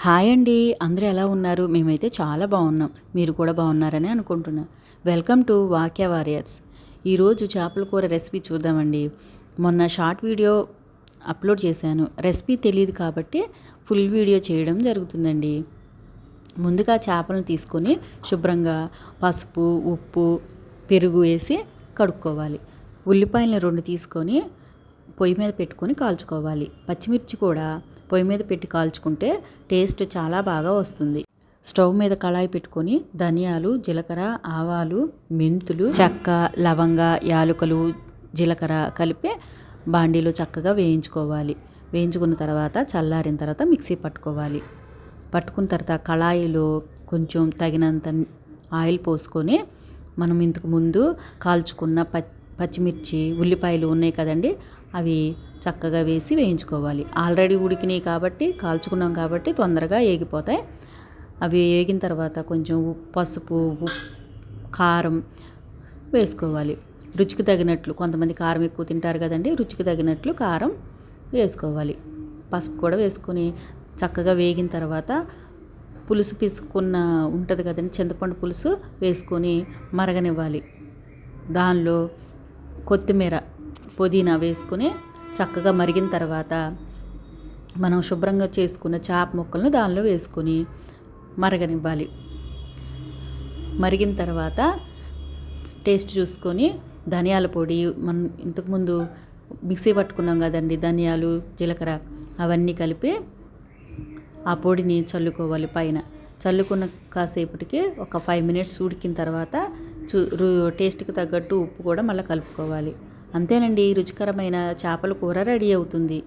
Hi అండి, అందరూ ఎలా ఉన్నారు? మేమైతే చాలా బాగున్నాం. మీరు కూడా బాగున్నారని అనుకుంటున్నా. వెల్కమ్ టు వాక్య వారియర్స్. ఈరోజు చేపల కూర రెసిపీ చూద్దామండి. మొన్న షార్ట్ వీడియో అప్లోడ్ చేశాను. రెసిపీ తెలియదు కాబట్టి ఫుల్ వీడియో చేయడం జరుగుతుందండి. ముందుగా చేపలను తీసుకొని శుభ్రంగా పసుపు, ఉప్పు, పెరుగు వేసి కడుక్కోవాలి. ఉల్లిపాయలను 2 తీసుకొని పొయ్యి మీద పెట్టుకొని కాల్చుకోవాలి. పచ్చిమిర్చి కూడా పొయ్యి మీద పెట్టి కాల్చుకుంటే టేస్ట్ చాలా బాగా వస్తుంది. స్టవ్ మీద కళాయి పెట్టుకొని ధనియాలు, జీలకర్ర, ఆవాలు, మెంతులు, చెక్క, లవంగ, యాలకులు, జీలకర్ర కలిపి బాండీలో చక్కగా వేయించుకోవాలి. వేయించుకున్న తర్వాత చల్లారిన తర్వాత మిక్సీ పట్టుకోవాలి. పట్టుకున్న తర్వాత కళాయిలో కొంచెం తగినంత ఆయిల్ పోసుకొని మనం ఇంతకు ముందు కాల్చుకున్న పచ్చిమిర్చి, ఉల్లిపాయలు ఉన్నాయి కదండి, అవి చక్కగా వేసి వేయించుకోవాలి. ఆల్రెడీ ఉడికినాయి కాబట్టి కాల్చుకున్నాం కాబట్టి తొందరగా ఏగిపోతాయి. అవి వేగిన తర్వాత కొంచెం పసుపు, కారం వేసుకోవాలి. రుచికి తగినట్లు, కొంతమంది కారం ఎక్కువ తింటారు కదండి, రుచికి తగినట్లు కారం వేసుకోవాలి. పసుపు కూడా వేసుకొని చక్కగా వేగిన తర్వాత పులుసు పిసుకున్న ఉంటుంది కదండి, చింతపండు పులుసు వేసుకొని మరగనివ్వాలి. దానిలో కొత్తిమీర, పుదీనా వేసుకొని చక్కగా మరిగిన తర్వాత మనం శుభ్రంగా చేసుకున్న చేప ముక్కలను దానిలో వేసుకొని మరగనివ్వాలి. మరిగిన తర్వాత టేస్ట్ చూసుకొని ధనియాల పొడి, మనం ఇంతకుముందు మిక్సీ పట్టుకున్నాం కదండి, ధనియాలు, జీలకర్ర అవన్నీ కలిపి ఆ పొడిని చల్లుకోవాలి. పైన చల్లుకున్న కాసేపటికి ఒక 5 మినిట్స్ ఉడికిన తర్వాత టేస్ట్కి తగ్గట్టు ఉప్పు కూడా మళ్ళీ కలుపుకోవాలి. అంతేనండి, రుచికరమైన చేపల కూర రెడీ అవుతుంది.